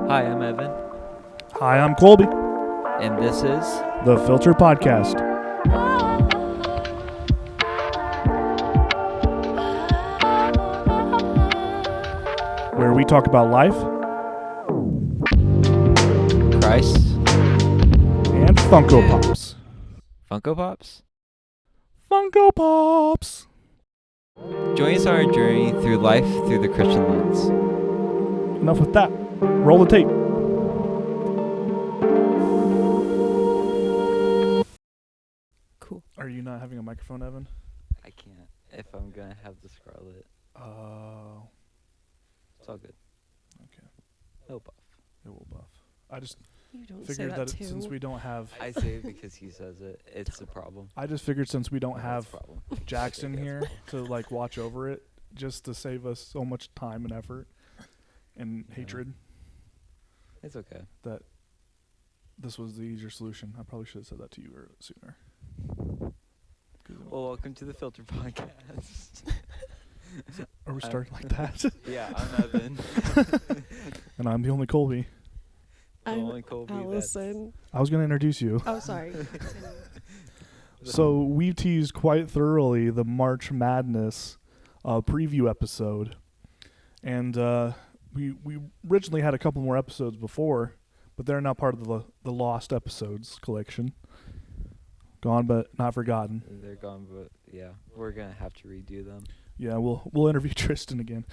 Hi, I'm Evan, Hi, I'm Colby. and this is The Filter Podcast. Where we talk about life Christ and Funko Pops. Funko Pops. Funko Pops! Join us on our journey through life through the Christian lens. Enough with that. Roll the tape. Cool. Are you not having a microphone, Evan? I can't if I'm gonna have the Scarlet. Oh. It's all good. Okay. No buff. It will buff. I just You don't say figured that that too. since we don't have... I say it because he says it. It's a problem. I just figured since we don't That's have a problem. Jackson That's a here to like watch over it, just to save us so much time and effort and Yeah. hatred, It's okay. that this was the easier solution. I probably should have said that to you sooner. Well, welcome to the Filter Podcast. Are we I'm- starting like that? Yeah, I'm Evan. And I'm the only Colby. The I'm only Colby Allison. I was going to introduce you. Oh, sorry. So we teased quite thoroughly the March Madness preview episode. And we originally had a couple more episodes before, but they're now part of the Lost Episodes collection. Gone but not forgotten. They're gone, but yeah, we're gonna have to redo them. Yeah, we'll interview Tristan again.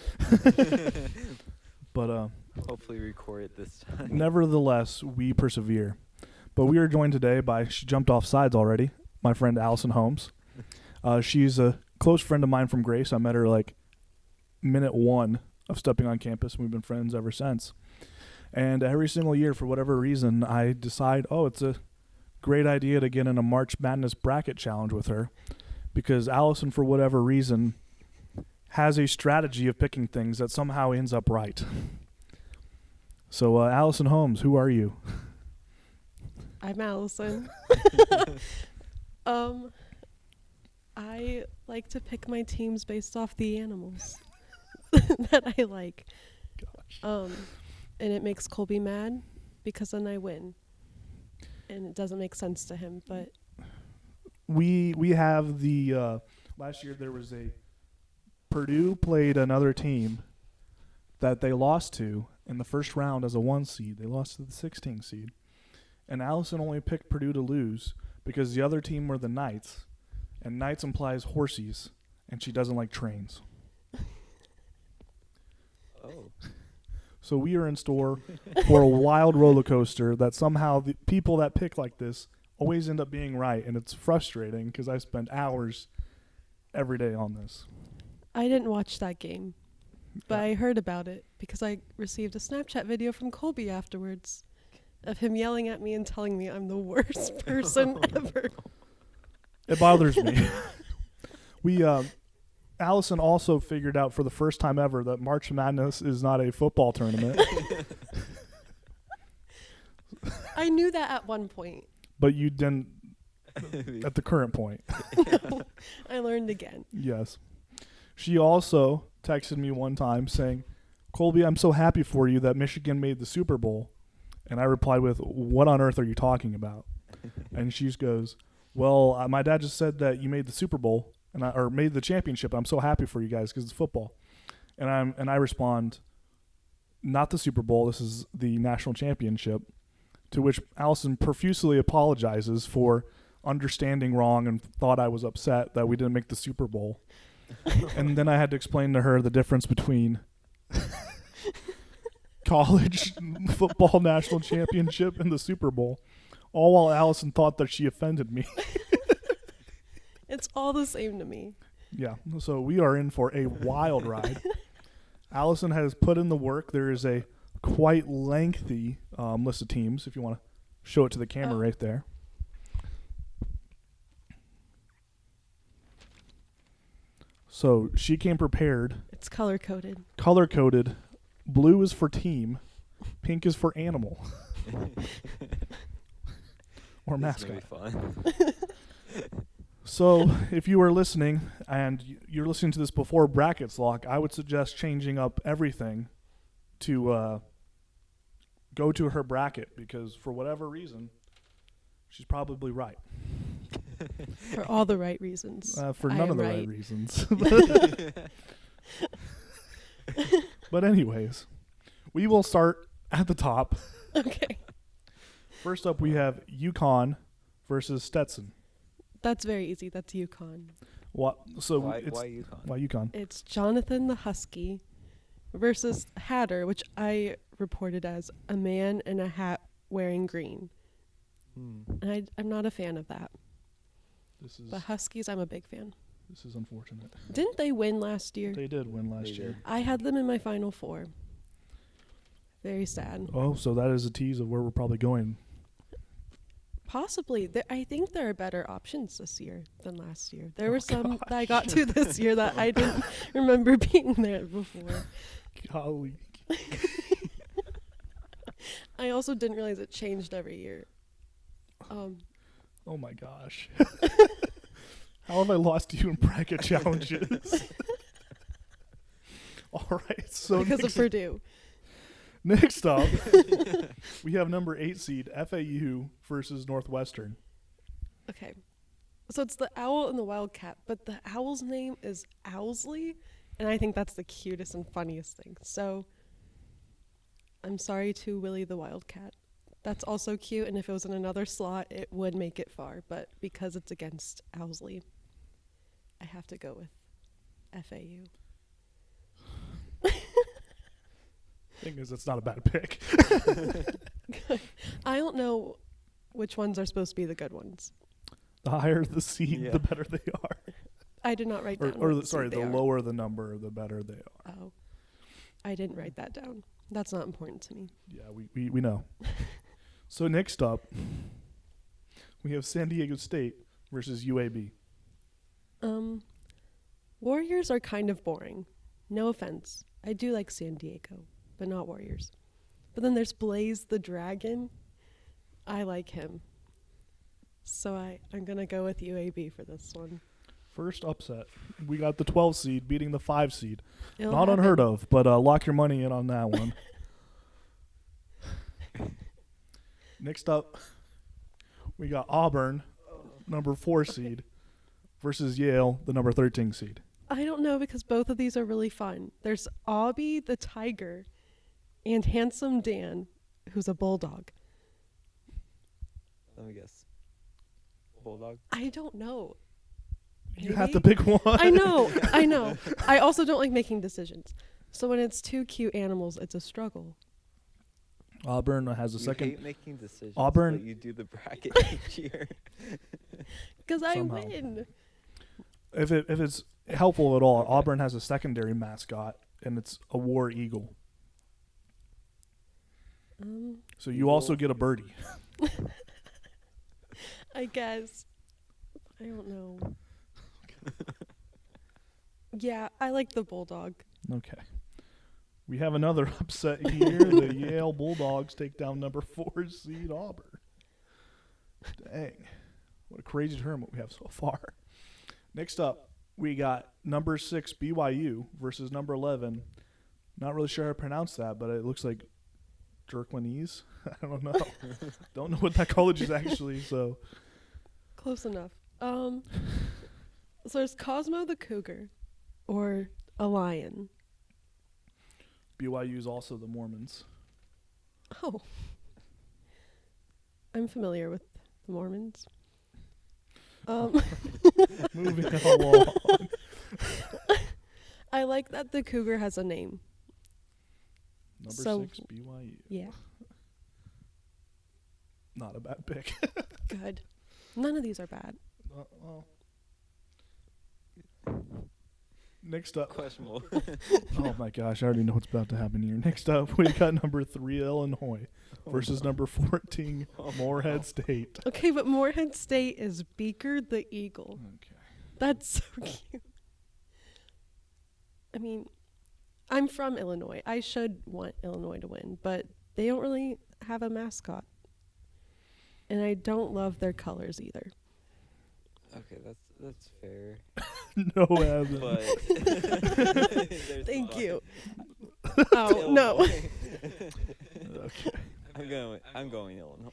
But Hopefully record it this time. nevertheless, we persevere. But we are joined today by, she jumped off sides already, my friend Allison Holmes. She's a close friend of mine from Grace. I met her like minute one of stepping on campus, and we've been friends ever since. And every single year, for whatever reason, I decide, it's a great idea to get in a March Madness bracket challenge with her, because Allison, for whatever reason, has a strategy of picking things that somehow ends up right. So, Allison Holmes, who are you? I'm Allison. I like to pick my teams based off the animals that I like. And it makes Colby mad because then I win. And it doesn't make sense to him, but We have the last year there was a Purdue played another team that they lost to in the first round as a 1 seed. They lost to the 16 seed. And Allison only picked Purdue to lose because the other team were the Knights, and Knights implies horses, and she doesn't like trains. Oh. So we are in store for a wild roller coaster that somehow the people that pick like this always end up being right, and it's frustrating because I spend hours every day on this. I didn't watch that game. But Yeah. I heard about it because I received a Snapchat video from Colby afterwards of him yelling at me and telling me I'm the worst person ever. It bothers me. Allison also figured out for the first time ever that March Madness is not a football tournament, I knew that at one point. but you didn't at the current point. I learned again. Yes. She also texted me one time saying, "Colby, I'm so happy for you that Michigan made the Super Bowl." And I replied with, "What on earth are you talking about?" And she goes, "Well, my dad just said that you made the Super Bowl or made the championship. I'm so happy for you guys because it's football." And I respond, "Not the Super Bowl. This is the national championship." To which Allison profusely apologizes for understanding wrong and thought I was upset that we didn't make the Super Bowl. And then I had to explain to her the difference between college football national championship and the Super Bowl, all while Allison thought that she offended me. It's all the same to me. Yeah, so we are in for a wild ride. Allison has put in the work. There is a quite lengthy list of teams, if you want to show it to the camera right there. So she came prepared, It's color-coded. color-coded. Blue is for team, pink is for animal or This is mascot. gonna be fun. So if you are listening and you're listening to this before brackets lock, I would suggest changing up everything to go to her bracket because for whatever reason, she's probably right. For all the right reasons. For I none am of the right. right reasons. But anyways, we will start at the top. Okay. First up, we have Yukon versus Stetson. That's very easy. That's Yukon. What? So Why it's Yukon? why Yukon? It's Jonathan the Husky versus Hatter, which I reported as a man in a hat wearing green. And I'm not a fan of that. This is But Huskies, I'm a big fan. this is unfortunate. Didn't they win last year? They did win last They year. did. I had them in my Final Four. Very sad. Oh, so that is a tease of where we're probably going. Possibly. I think there are better options this year than last year. There were some that I got to this year that I didn't remember being there before. Golly. I also didn't realize it changed every year. Oh my gosh. How have I lost to you in bracket challenges? All right. So Because of Purdue. next up, we have number 8 seed FAU versus Northwestern. Okay. So it's the owl and the wildcat, but the owl's name is Owlsley, and I think that's the cutest and funniest thing. So I'm sorry to Willie the Wildcat. That's also cute, and if it was in another slot, it would make it far. But because it's against Owlsley, I have to go with FAU. Thing is, it's not a bad pick. I don't know which ones are supposed to be the good ones. The higher the seed, Yeah. the better they are. I did not write Or, down. or what the, sorry, seed the they are. lower the number, the better they are. Oh, I didn't write that down. That's not important to me. Yeah, we know. So next up, we have San Diego State versus UAB. Warriors are kind of boring. No offense. I do like San Diego, but not Warriors. But then there's Blaze the Dragon. I like him. So I'm going to go with UAB for this one. First upset. We got the 12 seed beating the 5 seed. It'll Not happen. unheard of, but lock your money in on that one. Next up, we got Auburn, number 4 seed, versus Yale, the number 13 seed. I don't know because both of these are really fun. There's Aubie the Tiger and Handsome Dan, who's a bulldog. Let me guess. Bulldog. I don't know. You have Maybe? to pick one. I know. I also don't like making decisions. So when it's two cute animals, it's a struggle. Auburn has a You second. hate making decisions. Auburn- But you do the bracket each year. Because I Somehow. win. If it's helpful at all, Auburn has a secondary mascot, and it's a war eagle. So you also get a birdie. I guess. I don't know. Yeah, I like the bulldog. Okay. We have another upset here. The Yale Bulldogs take down number 4 seed Auburn. Dang. What a crazy tournament we have so far. Next up, we got number 6 BYU versus number 11. Not really sure how to pronounce that, but it looks like Jerkwanese. I don't know. Don't know what that college is actually, so. Close enough. So there's Cosmo the Cougar or a lion. BYU is also the Mormons. Oh. I'm familiar with the Mormons. Moving along. I like that the cougar has a name. Number So- 6 BYU. Yeah, Not a bad pick. good. None of these are bad. Well. Next up. Questionable. Oh my gosh, I already know what's about to happen here. Next up, we got number 3 Illinois versus number 14 Morehead State. Okay, but Morehead State is Beaker the Eagle. Okay. That's so cute. I mean, I'm from Illinois. I should want Illinois to win, but they don't really have a mascot. And I don't love their colors either. Okay, that's fair. No, Evan. But there's Thank a lot. you. Oh, no. Okay. I'm going Illinois.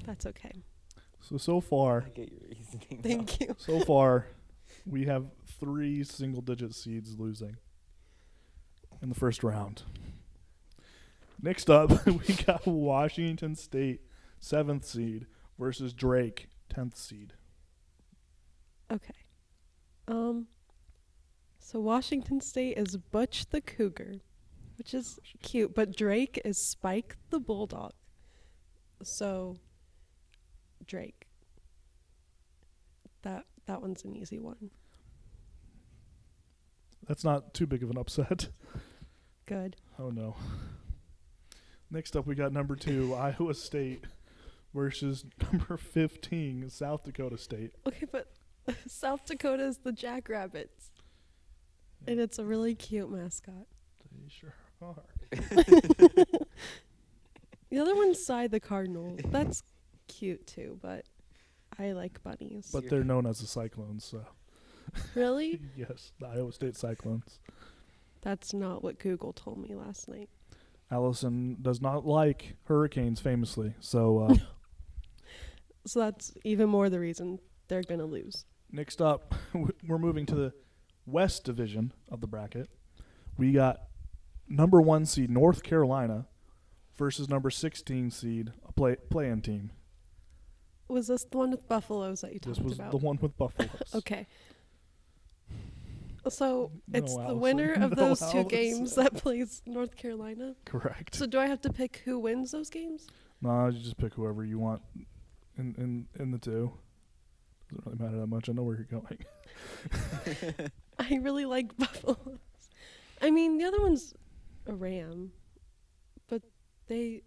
That's okay. So far, I get your reasoning. Thank you. so far, we have 3 single-digit seeds losing in the first round. Next up, we got Washington State, 7th seed, versus Drake, 10th seed. Okay. So Washington State is Butch the Cougar, which is cute, but Drake is Spike the Bulldog. So Drake. That one's an easy one. That's not too big of an upset. Good. Oh, no. Next up, we got number 2, Iowa State, versus number 15, South Dakota State. Okay, but South Dakota is the Jackrabbits. And it's a really cute mascot. They sure are. The other one's Cy the Cardinal. That's cute too, but I like bunnies. But they're known as the Cyclones, so. Really? Yes, the Iowa State Cyclones. That's not what Google told me last night. Allison does not like hurricanes, famously, so So that's even more the reason they're going to lose. next up, we're moving to the West Division of the bracket. We got number 1 seed North Carolina versus number 16 seed a play-in team. Was this the one with buffaloes that you This talked was about? the one with buffaloes. Okay. So No, it's the Allison. winner of No, those 2 Allison. games that plays North Carolina. Correct. So do I have to pick who wins those games? No, you just pick whoever you want in the 2. Doesn't really matter that much. I know where you're going. I really like buffaloes. I mean, the other one's a ram, but they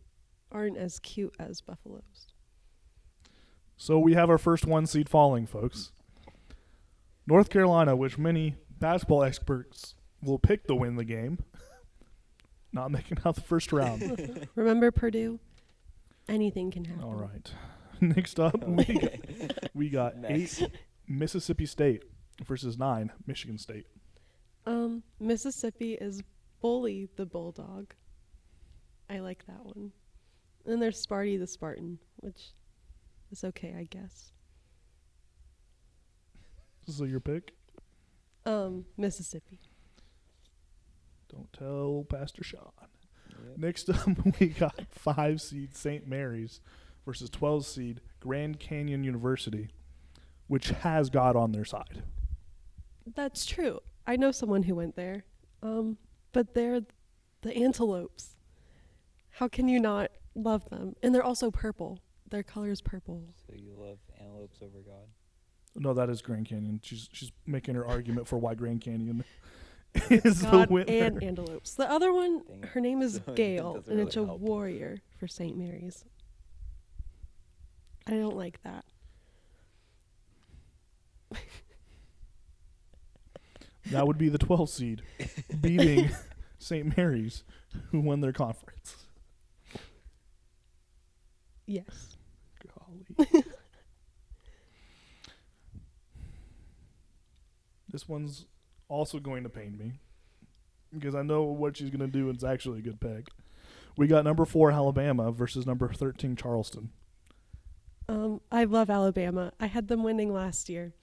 aren't as cute as buffaloes. So we have our first 1 seed falling, folks. North Carolina, which many basketball experts will pick to win the game, not making out the first round. Remember Purdue? Anything can happen. All right. Next up, we got Next. 8 Mississippi State versus 9 Michigan State. Mississippi is Bully the Bulldog. I like that one. And there's Sparty the Spartan, which is okay, I guess. So your pick? Mississippi. Don't tell Pastor Sean. Yep. Next up, we got 5 seed St. Mary's versus 12 seed Grand Canyon University, which has God on their side. That's true. I know someone who went there. But they're the antelopes. How can you not love them? And they're also purple. Their color's purple. So you love antelopes over God? No, that is Grand Canyon. She's making her argument for why Grand Canyon is the God winner. and antelopes. The other one, Dang. her name is So it Gail, doesn't and it's a really help. warrior for St. Mary's. I don't like that. That would be the 12 seed beating St. Mary's, who won their conference. Yes. Golly. This one's also going to pain me because I know what she's going to do and it's actually a good pick. We got number 4 Alabama versus number 13 Charleston. I love Alabama. I had them winning last year.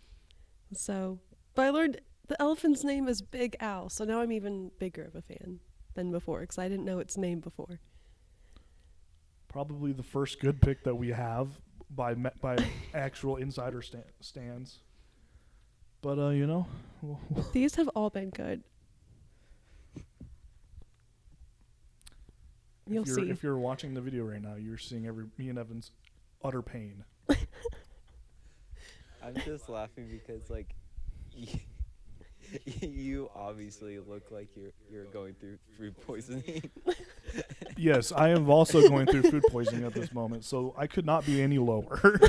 But I learned the elephant's name is Big Al, so now I'm even bigger of a fan than before because I didn't know its name before. Probably the first good pick that we have by actual insider stands. But, These have all been good. You'll see. If you're watching the video right now, you're seeing me and Evan's utter pain. I'm just laughing because, like, you obviously look like you're going through food poisoning. Yes, I am also going through food poisoning at this moment, so I could not be any lower.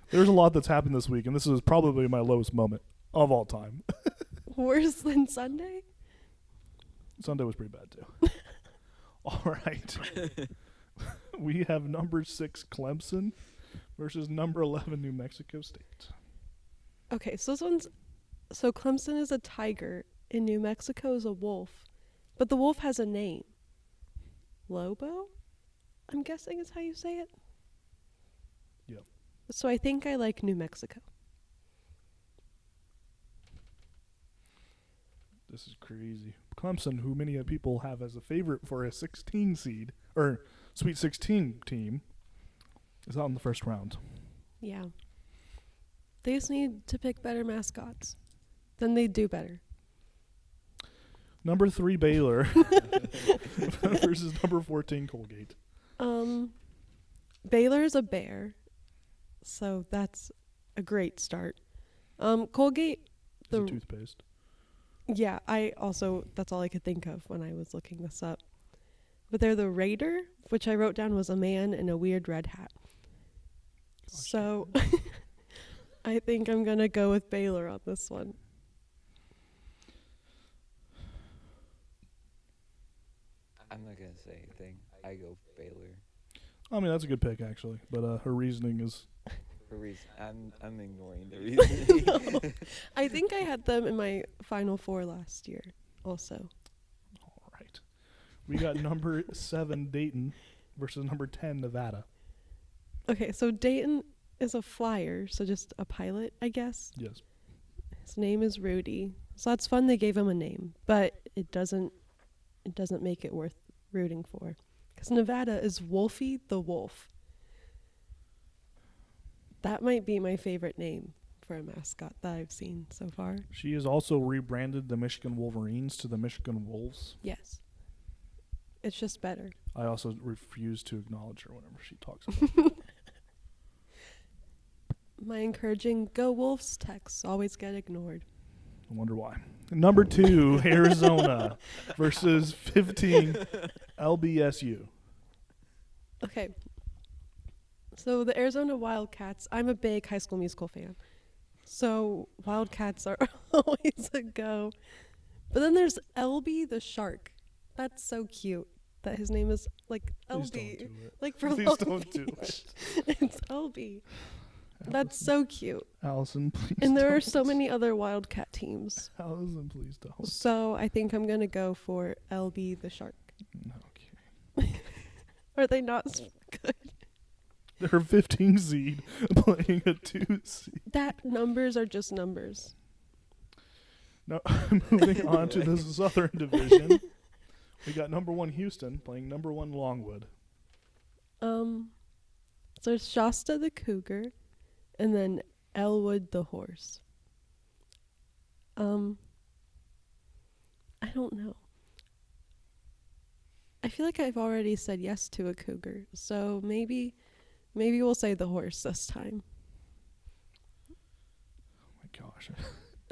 There's a lot that's happened this week, and this is probably my lowest moment of all time. Worse than Sunday? Sunday was pretty bad, too. All right. We have number 6 Clemson versus number 11 New Mexico State. Okay, so Clemson is a tiger and New Mexico is a wolf, but the wolf has a name. Lobo, I'm guessing is how you say it. Yep. So I think I like New Mexico. This is crazy. Clemson, who many people have as a favorite for a 16 seed or Sweet 16 team, is out in the first round. Yeah. They just need to pick better mascots. Then they do better. Number 3 Baylor versus number 14 Colgate. Baylor's a bear, so that's a great start. Colgate, It's a toothpaste. yeah, that's all I could think of when I was looking this up. But they're the Raider, which I wrote down was a man in a weird red hat. So I think I'm going to go with Baylor on this one. I'm not gonna say anything. I go Baylor. I mean, that's a good pick, actually. But her reasoning is... For reason, I'm ignoring the reasoning. No. I think I had them in my Final Four last year also. All right. We got number 7 Dayton versus number 10 Nevada. Okay, so Dayton is a flyer, so just a pilot, I guess. Yes. His name is Rudy. So that's fun they gave him a name, but it doesn't make it worth rooting for. Because Nevada is Wolfie the Wolf. That might be my favorite name for a mascot that I've seen so far. She has also rebranded the Michigan Wolverines to the Michigan Wolves. Yes. It's just better. I also refuse to acknowledge her whenever she talks about it. My encouraging Go Wolves texts always get ignored. I wonder why. Number 2, Arizona versus 15 LBSU. Okay. So the Arizona Wildcats, I'm a big High School Musical fan. So Wildcats are always a go. But then there's Elby the shark. That's so cute that his name is like Please Elby. don't do it. Like for Please Long don't do Beach. it. It's Elby. That's so cute. Allison, please And there don't. are so many other Wildcat teams. Allison, please don't. So I think I'm going to go for LB the shark. Okay. Are they not good? They're 15 seed playing a 2 seed. That numbers are just numbers. Now, moving on to the Southern Division. We got number 1 Houston playing number 1 Longwood. So there's Shasta the cougar, and then Elwood the horse. I don't know. I feel like I've already said yes to a cougar, so maybe we'll say the horse this time. Oh my gosh.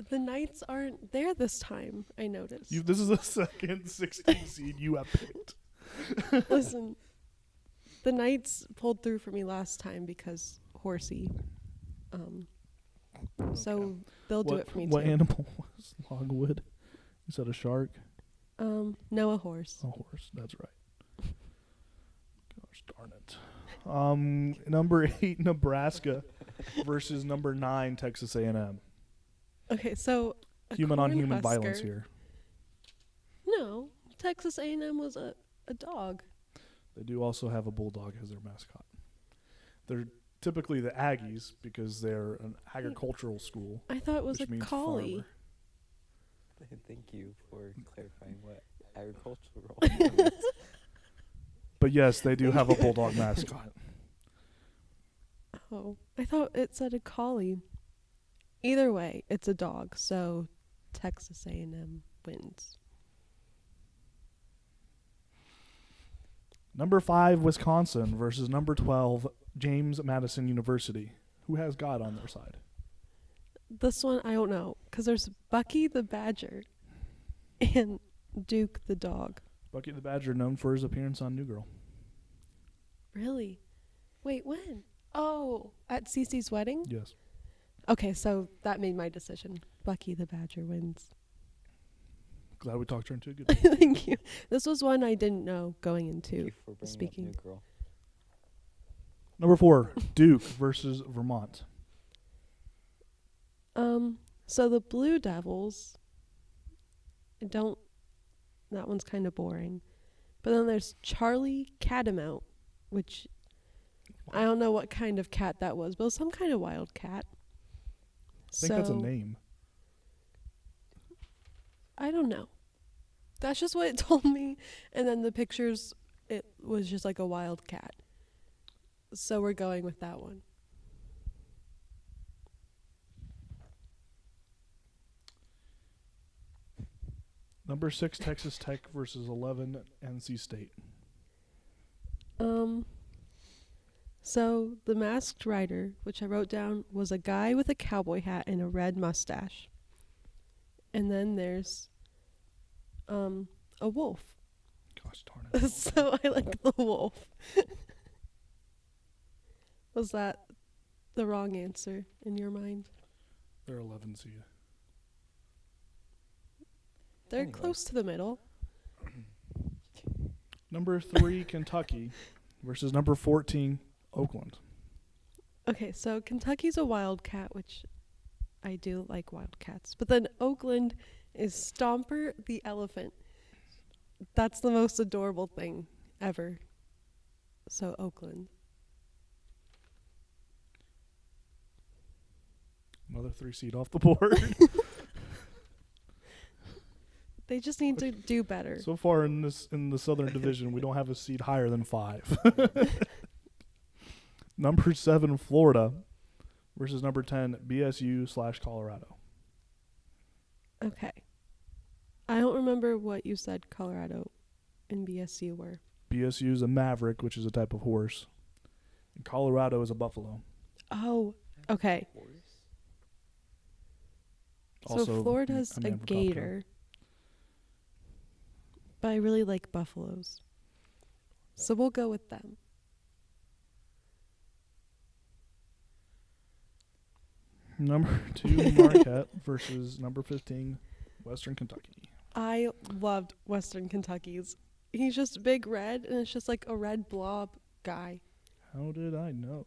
The Knights aren't there this time, I noticed. This is the second 16 seed you have picked. Listen, the Knights pulled through for me last time because horsey. So they'll do it for me What too. animal was Longwood? You said a shark? No, a horse. A horse, that's right. Gosh darn it. Number 8 Nebraska versus number 9 Texas A&M. Okay, so a Human on human Cornhusker- violence here. No, Texas A&M was a dog. They do also have a bulldog as their mascot. They're typically the Aggies because they're an agricultural school. I thought it was which a means collie. farmer. Thank you for clarifying what agricultural. But yes, they do have a bulldog mascot. Oh, I thought it said a collie. Either way, it's a dog, so Texas A&M wins. Number 5 Wisconsin versus number 12 James Madison University. Who has God on their side? This one, I don't know, because there's Bucky the Badger and Duke the dog. Bucky the Badger, known for his appearance on New Girl. Really? Wait, when? Oh, at Cece's wedding? Yes. Okay, so that made my decision. Bucky the Badger wins. Glad we talked her into a good. Thank you. This was one I didn't know going Thank into. you for bringing speaking. up New Girl. Number 4 Duke versus Vermont. So the Blue Devils, that one's kind of boring. But then there's Charlie Catamount, which I don't know what kind of cat that was, but it was some kind of wild cat. I think that's a name. I don't know. That's just what it told me. And then the pictures, it was just like a wild cat. So we're going with that one. Number 6, Texas Tech versus 11, NC State. So the Masked Rider, which I wrote down, was a guy with a cowboy hat and a red mustache. And then there's a wolf. Gosh darn it. So I like the wolf. Was that the wrong answer in your mind? They're 11 seed. They're Anyway. close to the middle. Number 3, Kentucky versus number 14, Oakland. Okay, so Kentucky's a wildcat, which I do like wildcats. But then Oakland is Stomper the elephant. That's the most adorable thing ever. So Oakland. Another 3 seed off the board. They just need to do better. So far in the Southern Division, we don't have a seed higher than 5. Number 7, Florida versus number 10, BSU/Colorado. Okay. I don't remember what you said Colorado and BSU were. BSU is a maverick, which is a type of horse. And Colorado is a buffalo. Oh, okay. Also, So Florida's a American Top gator. But I really like buffaloes. So we'll go with them. Number 2, Marquette versus number 15, Western Kentucky. I loved Western Kentucky's. He's just big red, and it's just like a red blob guy. How did I know?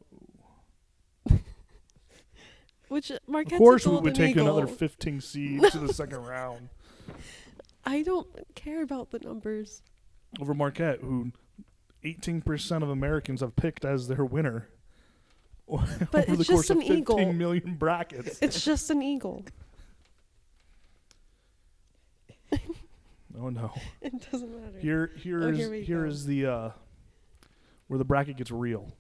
Which Marquette's Of course, a we golden would take eagle. another 15 seed to the second round I don't care about the numbers. over Marquette, who 18% of Americans have picked as their winner But over the it's course just of an 15 eagle. million brackets. It's just an eagle. Oh no! It doesn't matter. Here we go. is the where the bracket gets real.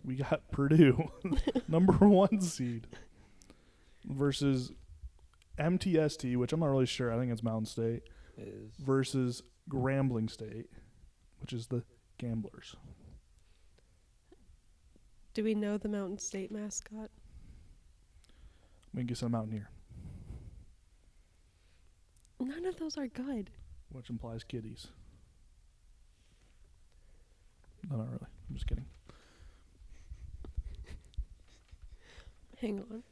We got Purdue, number 1 seed, versus MTST, which I'm not really sure. I think it's Mountain State, versus Grambling State, which is the Gamblers. Do we know the Mountain State mascot? We can get some Mountaineer, None of those are good. which implies kitties. No, not really. I'm just kidding. Hang on.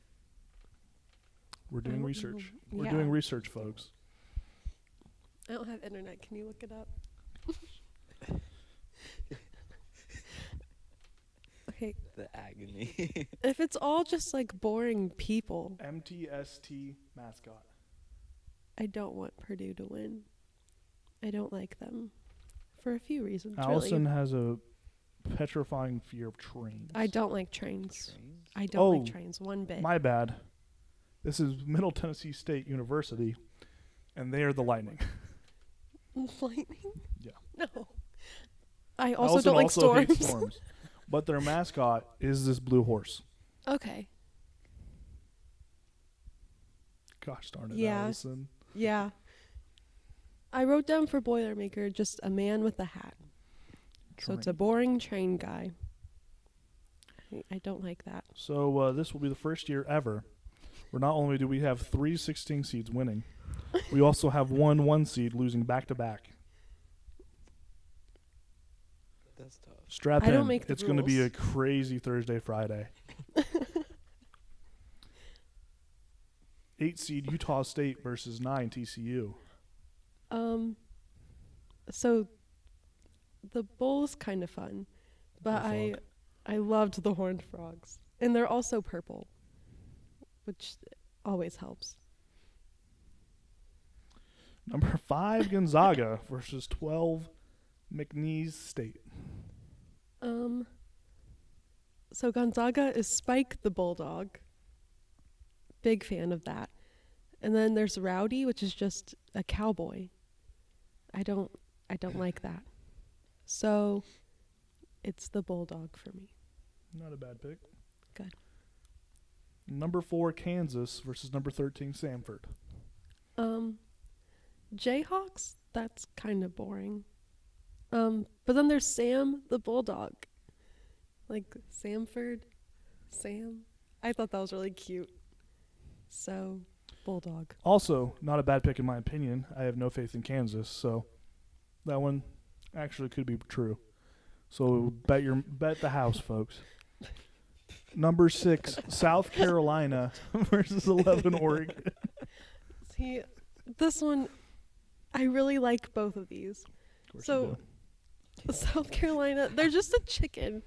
We're I doing don't research. know. We're Yeah. doing research, folks. I don't have internet. Can you look it up? Okay. The agony. If it's all just like boring people, MTST mascot. I don't want Purdue to win. I don't like them for a few reasons. Allison really. has a petrifying fear of trains. I don't like trains. Trains? I don't like Oh, trains one bit. My bad. This is Middle Tennessee State University, and they are the Lightning. Lightning? Yeah. No. I also Allison don't like also hates storms. storms. But their mascot is this blue horse. Okay. Gosh darn it, Yeah. Allison. Yeah. I wrote down for Boilermaker just a man with a hat. So it's a Train. boring train guy. I don't like that. So this will be the first year ever where not only do we have 3 16 seeds winning, we also have 1 seed losing back-to-back. That's tough. Strap I don't in. make the It's going to be a rules. crazy Thursday, Friday. 8 seed Utah State versus 9 TCU. So the bowl's kind of fun, but The frog. I loved the horned frogs, and they're also purple, which always helps. Number 5, Gonzaga versus 12, McNeese State. So Gonzaga is Spike the Bulldog. Big fan of that. And then there's Rowdy, which is just a cowboy. I don't like that. So it's the Bulldog for me. Not a bad pick. Good. Number 4, Kansas versus number 13, Samford. Jayhawks, that's kind of boring. But then there's Sam the Bulldog. Like Samford, Sam. I thought that was really cute. So, Bulldog. Also, not a bad pick in my opinion. I have no faith in Kansas, so that one actually could be true. So bet the house, folks. Number 6, South Carolina versus 11, Oregon. See, this one, I really like both of these. Of course So, South Carolina, they're just a chicken,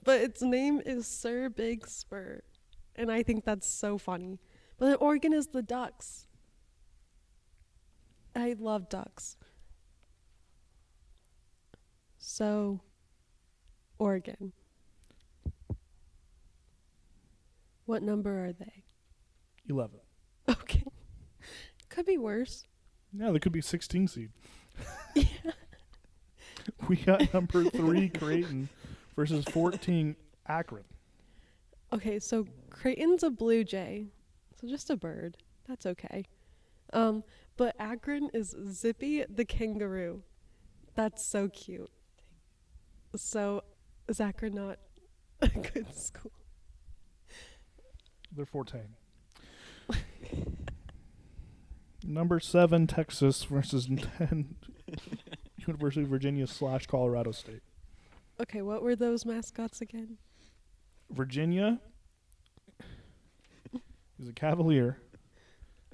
but its name is Sir Big Spur. And I think that's so funny. But then Oregon is the Ducks. I love ducks. So, Oregon. What number are they? 11. Okay. Could be worse. Yeah, there could be 16 seed. Yeah. We got number 3, Creighton versus 14, Akron. Okay, so Creighton's a blue jay. So just a bird. That's okay. But Akron is Zippy the kangaroo. That's so cute. So is Akron not a good school? They're 14. Number 7, Texas versus 10, University of Virginia / Colorado State. Okay, what were those mascots again? Virginia is a Cavalier,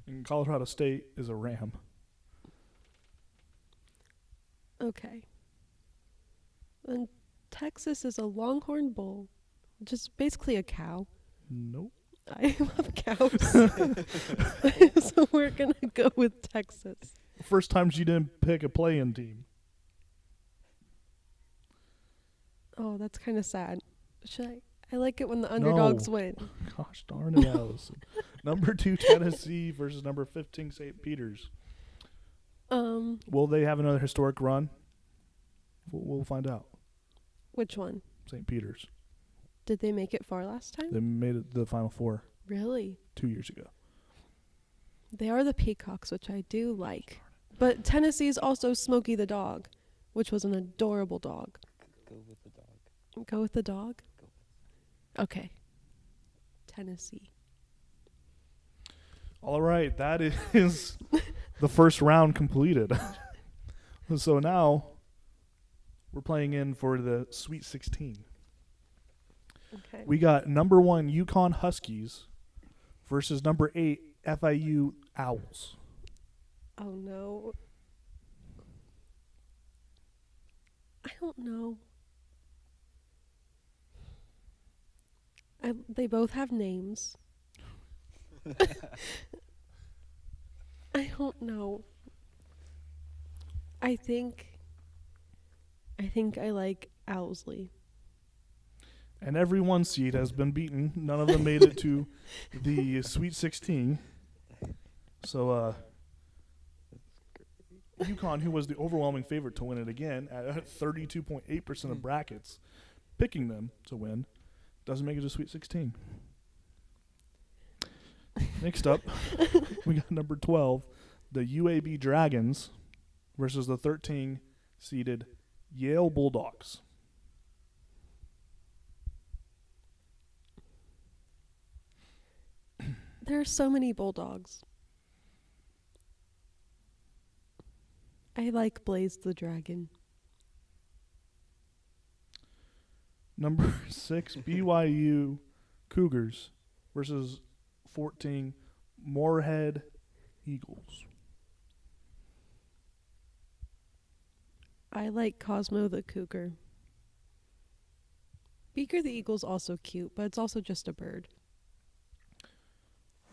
and Colorado State is a Ram. Okay. And Texas is a longhorn bull, which is basically a cow. Nope. I love cows. So we're going to go with Texas. First time she didn't pick a play-in team. Oh, that's kind of sad. I like it when the underdogs win. Gosh darn it, Allison. Number 2, Tennessee versus number 15, St. Peter's. Will they have another historic run? We'll find out. Which one? St. Peter's. Did they make it far last time? They made it to the Final Four Really? 2 years ago. They are the Peacocks, which I do like. But Tennessee is also Smokey the dog, which was an adorable dog. Go with the dog. Go with the dog? Okay. Tennessee. All right, that is the first round completed. So now we're playing in for the Sweet 16. Okay. We got number 1, UConn Huskies versus number 8, FIU Owls. Oh, no. I don't know. They both have names. I don't know. I think I like Owlsley. And every 1 seed has been beaten. None of them made it to the Sweet 16. So UConn, who was the overwhelming favorite to win it again at 32.8% of brackets, picking them to win, doesn't make it to Sweet 16. Next up, we got number 12, the UAB Dragons versus the 13-seeded Yale Bulldogs. There are so many Bulldogs. I like Blaze the Dragon. Number 6, BYU Cougars versus 14, Moorhead Eagles. I like Cosmo the Cougar. Beaker the Eagle's also cute, but it's also just a bird.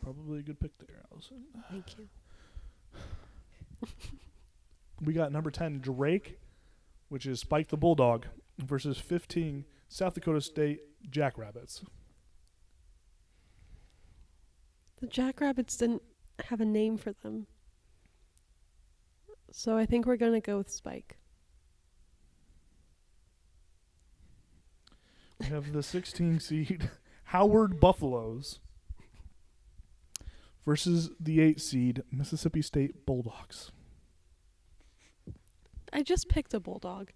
Probably a good pick there, Allison. Thank you. We got number 10, Drake, which is Spike the Bulldog, versus 15, South Dakota State Jackrabbits. The Jackrabbits didn't have a name for them. So I think we're going to go with Spike. We have the 16 seed Howard Buffaloes versus the 8 seed Mississippi State Bulldogs. I just picked a bulldog.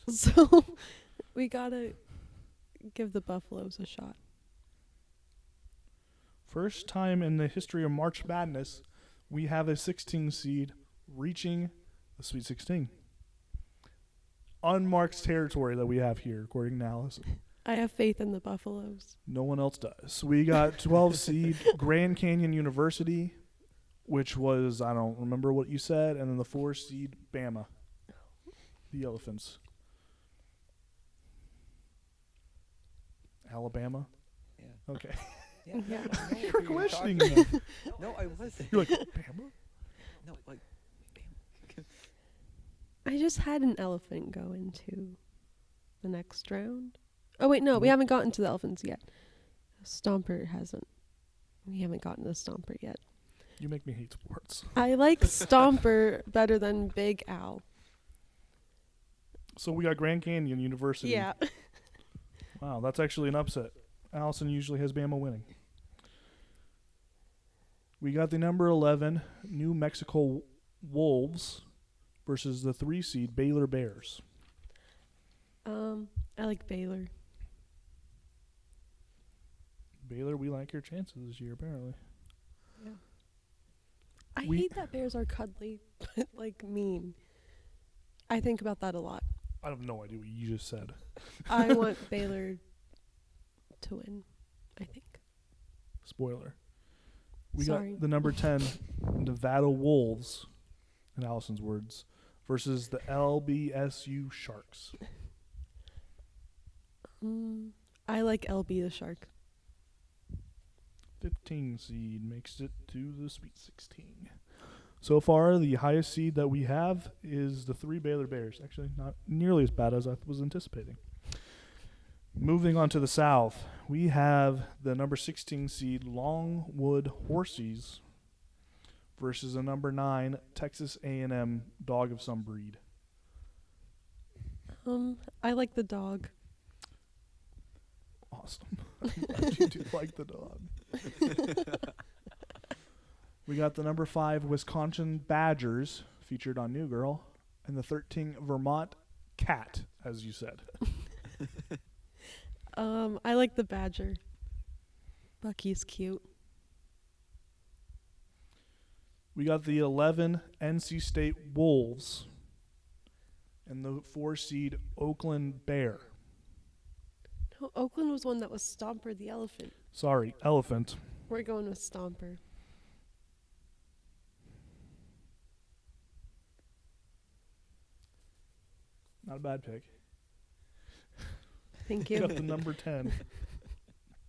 So we got to give the Buffaloes a shot. First time in the history of March Madness, we have a 16 seed reaching the Sweet 16. Unmarked territory that we have here, according to Allison. I have faith in the Buffaloes. No one else does. We got 12 seed Grand Canyon University, which was, I don't remember what you said, and then the 4 seed Bama, the Elephants. Alabama? Yeah. Okay. Yeah. Yeah. I don't know You're what questioning talking them. about. No, I wasn't. You're like, Bama? No, like, I just had an elephant go into the next round. Oh, wait, no, we haven't gotten to the elephants yet. Stomper hasn't. We haven't gotten to Stomper yet. You make me hate sports. I like Stomper better than Big Owl. So we got Grand Canyon University. Yeah. Wow, that's actually an upset. Allison usually has Bama winning. We got the number 11 New Mexico Wolves versus the 3 seed Baylor Bears. I like Baylor. Baylor, we like your chances this year, apparently. Yeah. I We- hate that bears are cuddly, but like mean. I think about that a lot. I have no idea what you just said. I want Baylor to win, I think. Spoiler. We Sorry. got the number 10 Nevada Wolves, in Allison's words, versus the LBSU Sharks. I like LB the Shark. 15 seed makes it to the Sweet 16. So far, the highest seed that we have is the 3 Baylor Bears. Actually, not nearly as bad as I was anticipating. Moving on to the South, we have the number 16 seed Longwood Horsies versus the number 9 Texas A&M Dog of some breed. I like the dog. Awesome. I'm glad you do like the dog. We got the number 5 Wisconsin Badgers, featured on New Girl, and the 13 Vermont Cat, as you said. I like the Badger. Bucky's cute. We got the 11 NC State Wolves and the 4 seed Oakland Bear. No, Oakland was one that was Stomper the elephant. Sorry, Elephant. We're going with Stomper. Not a bad pick. Thank We you. got the number 10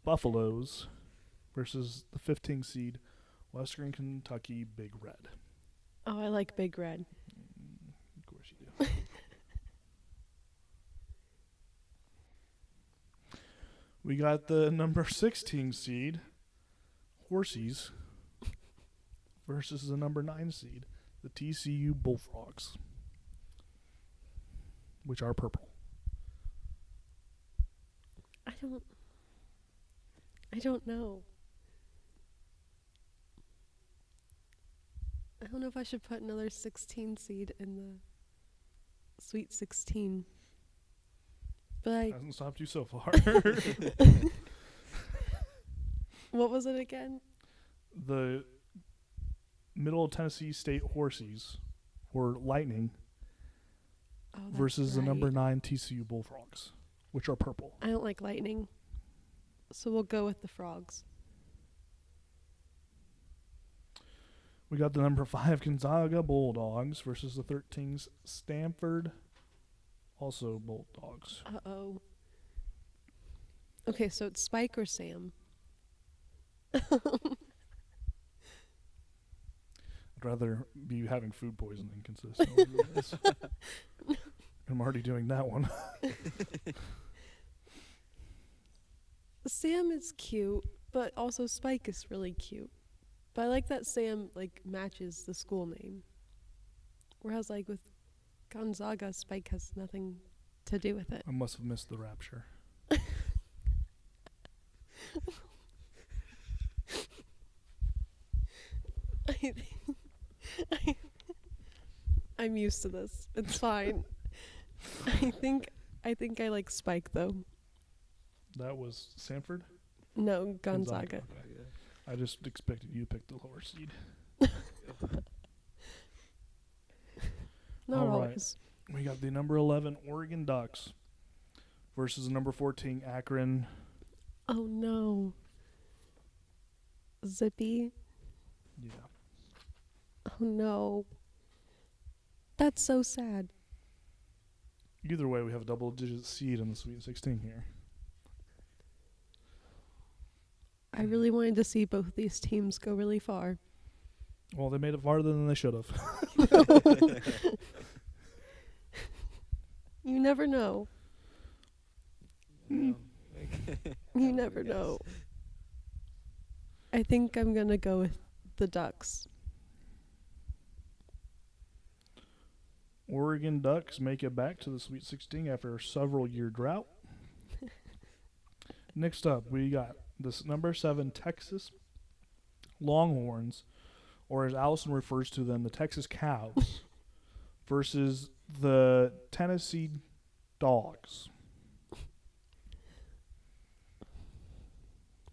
Buffaloes versus the 15 seed Western Kentucky Big Red. Oh, I like Big Red. Of course you do. We got the number 16 seed Horsies versus the number 9 seed, the TCU Bullfrogs, which are purple. I don't know. I don't know if I should put another 16 seed in the Sweet 16. But Hasn't stopped you so far. what was it again? The Middle Tennessee State Horsies, or Lightning, Oh, that's versus the right. number 9 TCU Bullfrogs, which are purple. I don't like lightning. So we'll go with the frogs. We got the number 5 Gonzaga Bulldogs versus the 13's Stanford, also Bulldogs. Uh-oh. Okay, so it's Spike or Sam? I'm I'd rather be having food poisoning consistently than this. I'm already doing that one. Sam is cute, but also Spike is really cute. But I like that Sam like matches the school name. Whereas like with Gonzaga, Spike has nothing to do with it. I must have missed the rapture. I'm used to this. It's fine. I think I like Spike though. That was Sanford? No, Gonzaga. Okay. I just expected you to pick the lower seed. Not All right. always. We got the number 11 Oregon Ducks versus the number 14 Akron. Oh no. Zippy. Yeah. Oh no. That's so sad. Either way, we have a double-digit seed in the Sweet 16 here. I really wanted to see both these teams go really far. Well, they made it farther than they should have. You never know. You never know. I think I'm going to go with the Ducks. Oregon Ducks make it back to the Sweet 16 after a several-year drought. Next up, we got this number 7 Texas Longhorns, or as Allison refers to them, the Texas Cows, versus the Tennessee Dogs.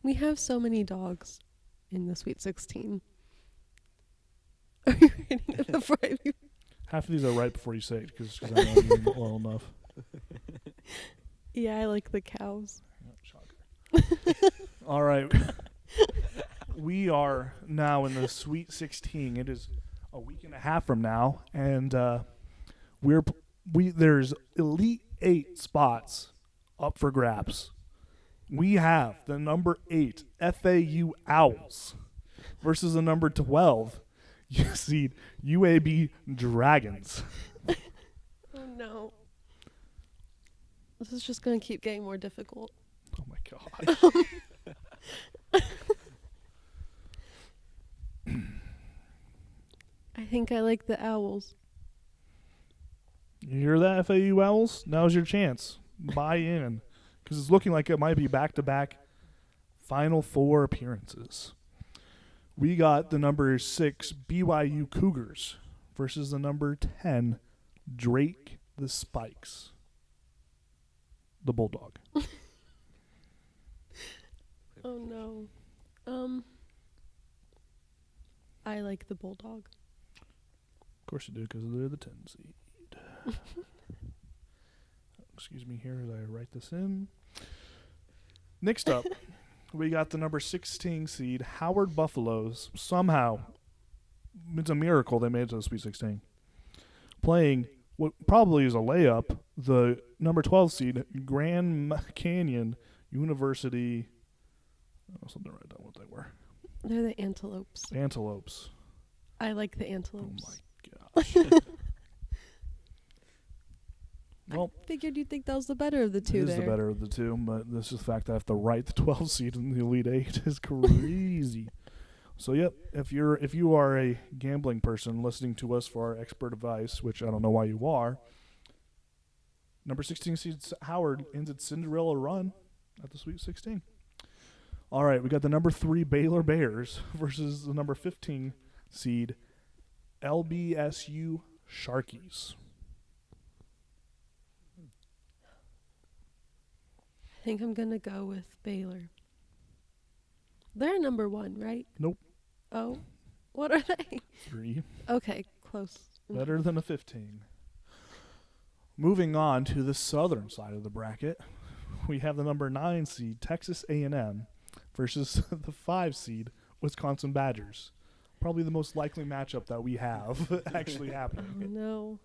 We have so many dogs in the Sweet 16. Are you reading it before I do? Half of these are right before you say it, because I know you well enough. Yeah, I like the cows. Shocker. All right. We are now in the Sweet 16. It is a week and a half from now, and there's Elite 8 spots up for grabs. We have the number 8 FAU Owls versus the number 12 seed UAB Dragons. Oh no. This is just going to keep getting more difficult. Oh my god. I think I like the Owls. You hear that, FAU Owls? Now's your chance. Buy in. Because it's looking like it might be back-to-back Final Four appearances. We got the number 6 BYU Cougars versus the number 10 Drake the Spikes. The Bulldog. Oh no. I like the Bulldog. Of course you do, because they're the 10 seed. Excuse me here as I write this in. Next up, we got the number 16 seed Howard Buffaloes. Somehow, it's a miracle they made it to the Sweet 16. Playing what probably is a layup, the number 12 seed Grand Canyon University. Something right down what they were. They're the Antelopes. Antelopes. I like the Oh Antelopes. my gosh. Well, I figured you'd think that was the better of the two it there. is the better of the two, but this is the fact that I have to write the 12 seed in the Elite 8 is crazy. So, yep, if you are a gambling person listening to us for our expert advice, which I don't know why you are, number 16 seed Howard ends its Cinderella run at the Sweet 16. All right, we got the number 3 Baylor Bears versus the number 15 seed LBSU Sharkies. I think I'm going to go with Baylor. They're number 1, right? Nope. Oh, what are they? 3. Okay, close. Better than a 15. Moving on to the southern side of the bracket, we have the number 9 seed Texas A&M versus the 5 seed Wisconsin Badgers. Probably the most likely matchup that we have actually Oh, happening. no.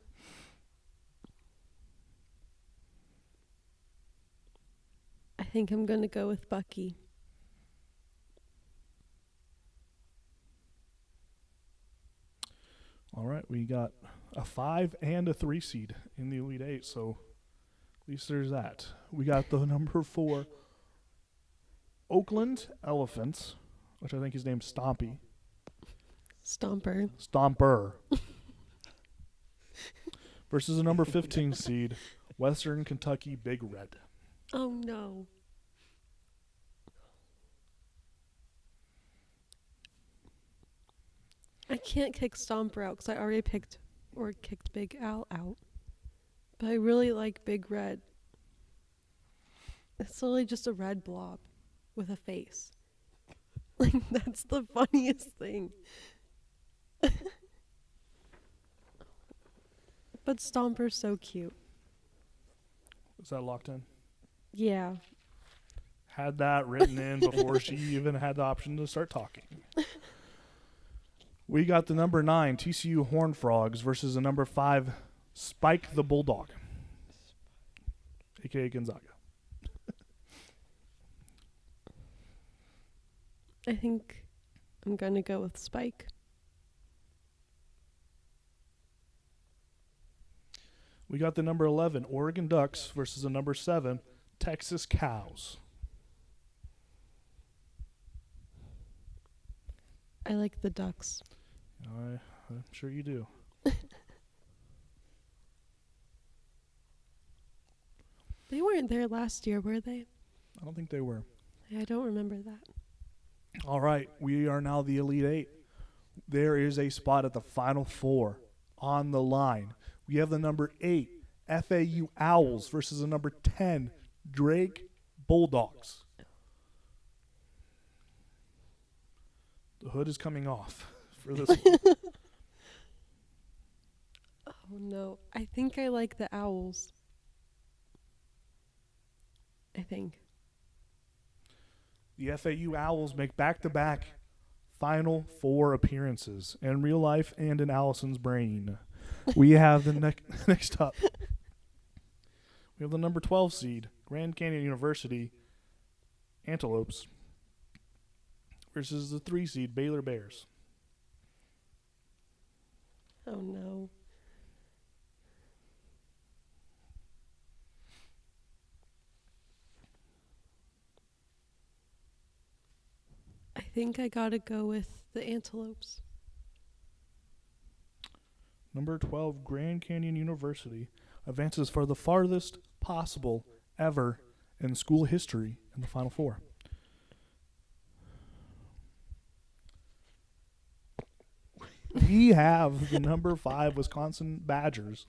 I think I'm going to go with Bucky. right, we got a 5 and a 3 seed in the Elite Eight, so at least there's that. We got the number 4 Oakland Elephants, which I think his name's Stompy. Stomper. Versus the number 15 seed, Western Kentucky Big Red. Oh no. I can't kick Stomper out because I already kicked Big Al out. But I really like Big Red. It's literally just a red blob with a face. Like, that's the funniest thing. But Stomper's so cute. Is that locked in? Yeah. Had that written in before she even had the option to start talking. We got the number 9 TCU Horned Frogs versus the number 5 Spike the Bulldog, a.k.a. Gonzaga. I think I'm going to go with Spike. We got the number 11 Oregon Ducks versus the number 7 Texas Cows. I like the Ducks. I'm sure you do. They weren't there last year, were they? I don't think they were. I don't remember that. All right, we are now the Elite Eight. There is a spot at the Final Four on the line. We have the number 8 FAU Owls versus the number 10 Drake Bulldogs. The hood is coming off for this one. Oh no, I think I like the Owls. I think. The FAU Owls make back-to-back Final Four appearances in real life and in Allison's brain. We have the next up. We have the number 12 seed, Grand Canyon University Antelopes versus the 3 seed, Baylor Bears. Oh no. I think I gotta go with the Antelopes. Number 12, Grand Canyon University advances for the farthest possible ever in school history in the Final Four. We have the number 5 Wisconsin Badgers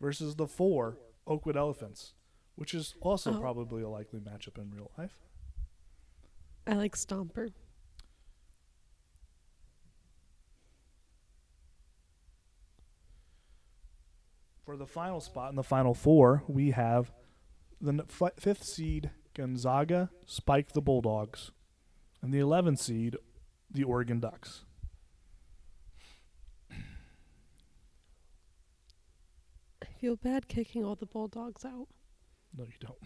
versus the 4 Oakwood Elephants, which is also probably a likely matchup in real life. I like Stomper. For the final spot in the Final Four, we have the 5th seed Gonzaga Spike the Bulldogs and the 11th seed the Oregon Ducks. I feel bad kicking all the Bulldogs out, No, you don't.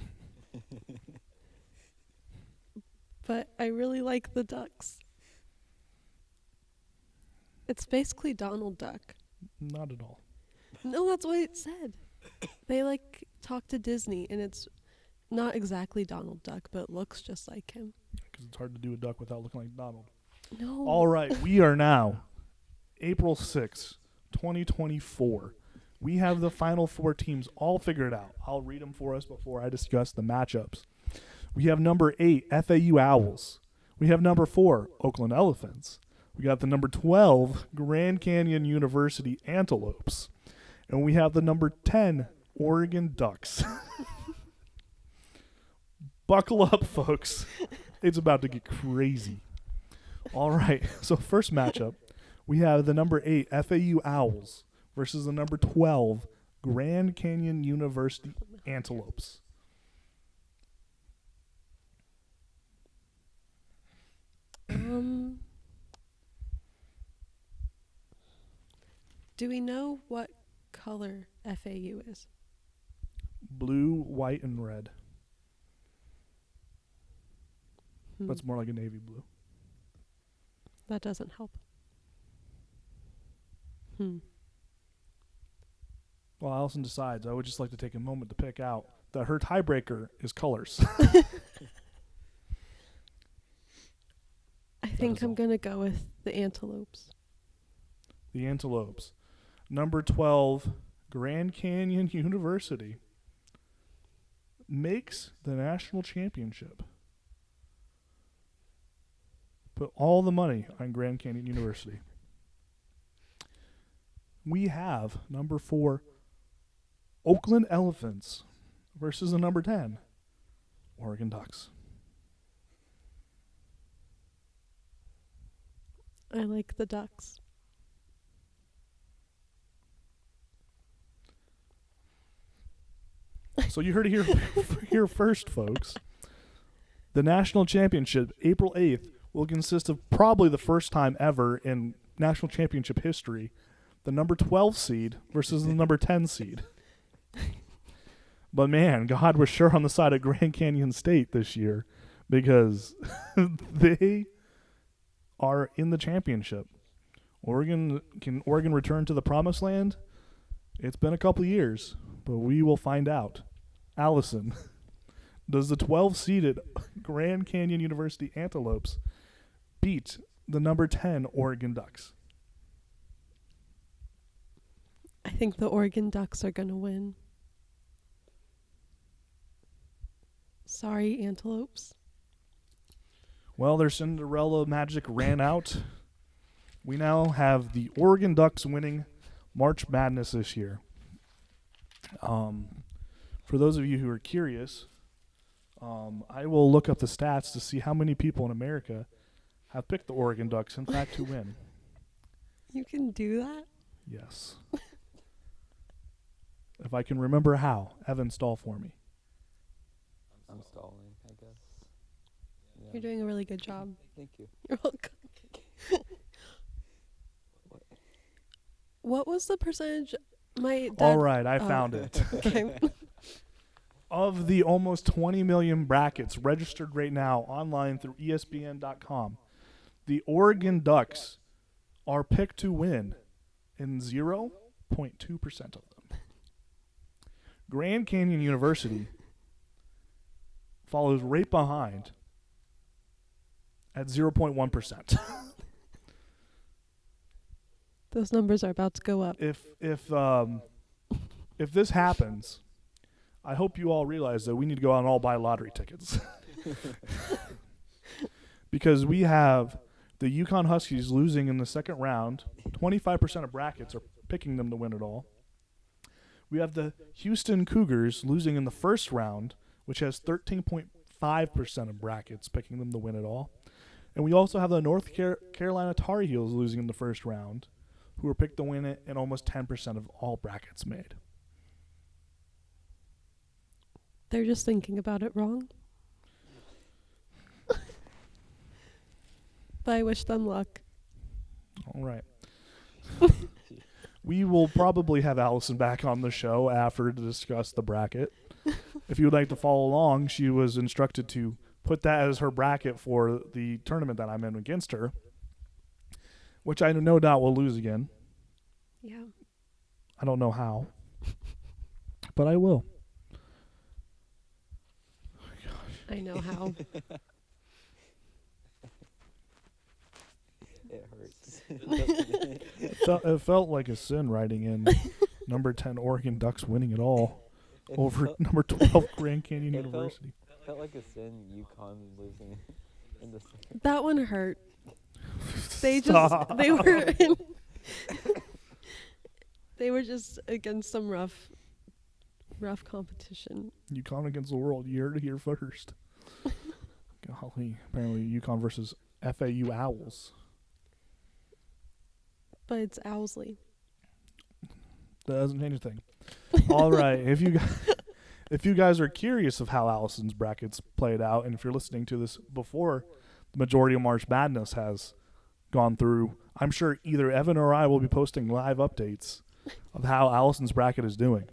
but I really like the Ducks. It's basically Donald Duck. Not at all. No, that's what it said. They talk to Disney, and it's not exactly Donald Duck, but it looks just like him. Because it's hard to do a duck without looking like Donald. No. All right, we are now April 6th, 2024. We have the Final Four teams all figured out. I'll read them for us before I discuss the matchups. We have number 8, FAU Owls. We have number 4, Oakland Elephants. We got the number 12, Grand Canyon University Antelopes. And we have the number 10, Oregon Ducks. Buckle up, folks. It's about to get crazy. All right, so first matchup, we have the number 8, FAU Owls versus the number 12, Grand Canyon University Antelopes. Do we know what color FAU is? Blue, white, and red. That's more like a navy blue. That doesn't help. While Allison decides, I would just like to take a moment to pick out that her tiebreaker is colors. I think is I'm all. going to go with the antelopes. The Antelopes. Number 12, Grand Canyon University makes the national championship. Put all the money on Grand Canyon University. We have number 4, Oakland Elephants versus the number 10, Oregon Ducks. I like the Ducks. So you heard it here first, folks. The national championship, April 8th, will consist of probably the first time ever in national championship history, the number 12 seed versus the number 10 seed. But man, God was sure on the side of Grand Canyon State this year because they are in the championship. Can Oregon return to the promised land? It's been a couple years, but we will find out. Allison, does the 12-seeded Grand Canyon University Antelopes beat the number 10 Oregon Ducks? I think the Oregon Ducks are going to win. Sorry, antelopes. Well, their Cinderella magic ran out. We now have the Oregon Ducks winning March Madness this year. For those of you who are curious, I will look up the stats to see how many people in America have picked the Oregon Ducks, in fact, to win. You can do that? Yes. If I can remember how, Evan, stall for me. I'm stalling, I guess. Yeah. You're doing a really good job. Thank you. You're welcome. What was the percentage? My dad. All right, I found it. Okay. Of the almost 20 million brackets registered right now online through ESPN.com, the Oregon Ducks are picked to win in 0.2% of them. Grand Canyon University follows right behind at 0.1%. Those numbers are about to go up. If this happens, I hope you all realize that we need to go out and all buy lottery tickets. Because we have the Yukon Huskies losing in the second round. 25% of brackets are picking them to win it all. We have the Houston Cougars losing in the first round, which has 13.5% of brackets picking them to win it all. And we also have the North Carolina Tar Heels losing in the first round, who are picked to win it, and almost 10% of all brackets made. They're just thinking about it wrong. But I wish them luck. All right. We will probably have Allison back on the show after to discuss the bracket. If you would like to follow along, she was instructed to put that as her bracket for the tournament that I'm in against her, which I no doubt will lose again. Yeah. I don't know how, but I will. I know how. It hurts. It felt like a sin writing in number 10 Oregon Ducks winning it all over number 12 Grand Canyon it University. Felt like a sin UConn losing in the second. That one hurt. They Stop. They were just against some rough competition. UConn against the world, you heard it here first. Golly, apparently UConn versus FAU Owls. But it's Owsley. That doesn't change a thing. All right, if you guys are curious of how Allison's brackets played out, and if you're listening to this before the majority of March Madness has gone through, I'm sure either Evan or I will be posting live updates of how Allison's bracket is doing.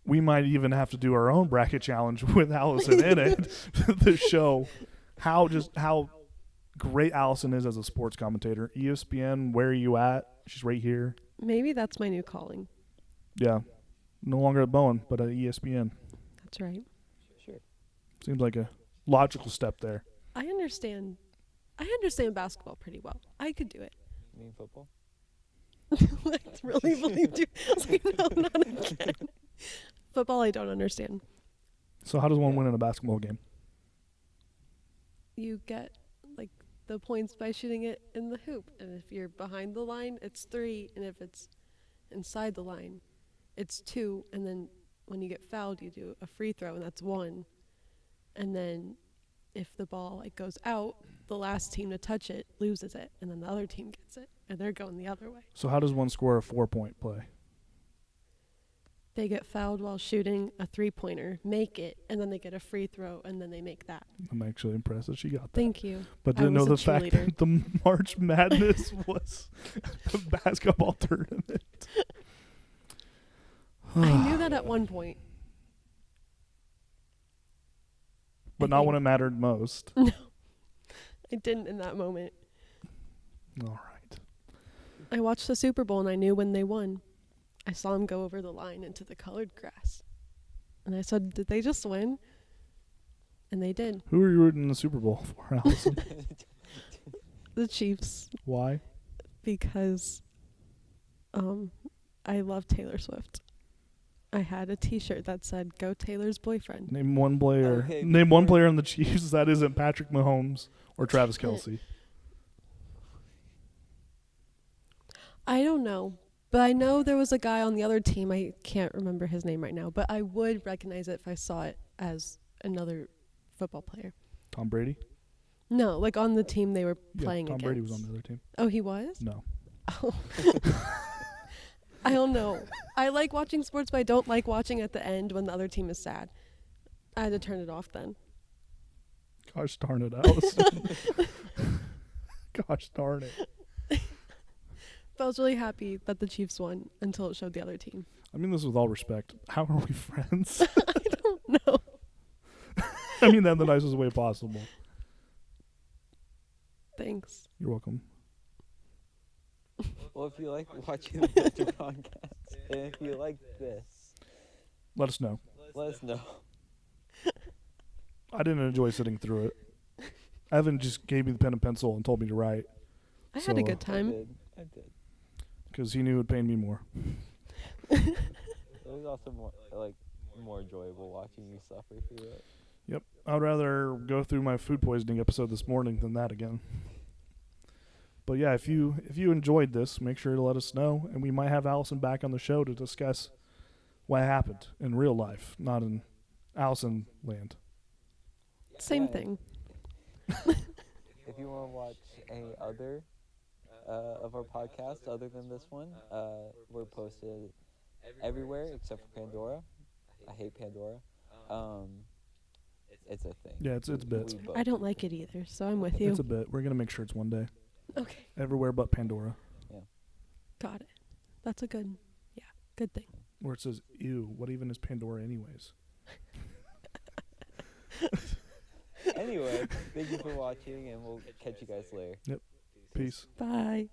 We might even have to do our own bracket challenge with Allison in it to show how great Allison is as a sports commentator. ESPN, where are you at? She's right here. Maybe that's my new calling. Yeah. No longer at Bowen, but at ESPN. That's right. Sure. Seems like a logical step there. I understand basketball pretty well. I could do it. You mean football? I really believed you. I was like, no, not again. Football, I don't understand. So how does one win in a basketball game? You get like the points by shooting it in the hoop, and if you're behind the line, it's 3, and if it's inside the line, it's 2. And then when you get fouled, you do a free throw, and that's 1. And then if the ball like goes out, the last team to touch it loses it, and then the other team gets it, and they're going the other way. So how does one score a 4-point play? They get fouled while shooting a 3-pointer, make it, and then they get a free throw, and then they make that. I'm actually impressed that she got that. Thank you. But I didn't know was the a fact cheerleader. that the March Madness was a basketball tournament. I knew that at one point. But not when it mattered most. No, I didn't in that moment. All right. I watched the Super Bowl, and I knew when they won. I saw them go over the line into the colored grass. And I said, did they just win? And they did. Who are you rooting in the Super Bowl for, Allison? The Chiefs. Why? Because I love Taylor Swift. I had a T-shirt that said, "Go Taylor's boyfriend." Name one player. Okay, Name one player on the Chiefs that isn't Patrick Mahomes or Travis Kelce. I don't know. But I know there was a guy on the other team. I can't remember his name right now. But I would recognize it if I saw it as another football player. Tom Brady? No, like on the team they were playing Tom against. Brady was on the other team. Oh, he was? No. Oh. I don't know. I like watching sports, but I don't like watching at the end when the other team is sad. I had to turn it off then. Gosh darn it, Allison. Gosh darn it. But I was really happy that the Chiefs won until it showed the other team. I mean this with all respect. How are we friends? I don't know. I mean that in the nicest way possible. Thanks. You're welcome. Well, if you like watching the Winter podcast, and if you like this, Let us know. let us know. I didn't enjoy sitting through it. Evan just gave me the pen and pencil and told me to write I had a So, good time. I did. because he knew it would pay me more. It was also more enjoyable watching you suffer through it. Yep. I'd rather go through my food poisoning episode this morning than that again. But yeah, if you enjoyed this, make sure to let us know, and we might have Allison back on the show to discuss what happened in real life, not in Allison land. Same Yeah, thing. If you want to watch any other of our podcasts other than this one, we're posted everywhere except for Pandora. I hate Pandora. It's a thing. Yeah, it's bits. We both I don't do. like it either, so I'm with you. It's a bit. We're gonna make sure it's one day. Okay. Everywhere but Pandora, Got it. That's a good thing. where it says, "Ew, what even is Pandora, anyways?" Anyway, thank you for watching, and we'll catch you guys later. Peace. Bye.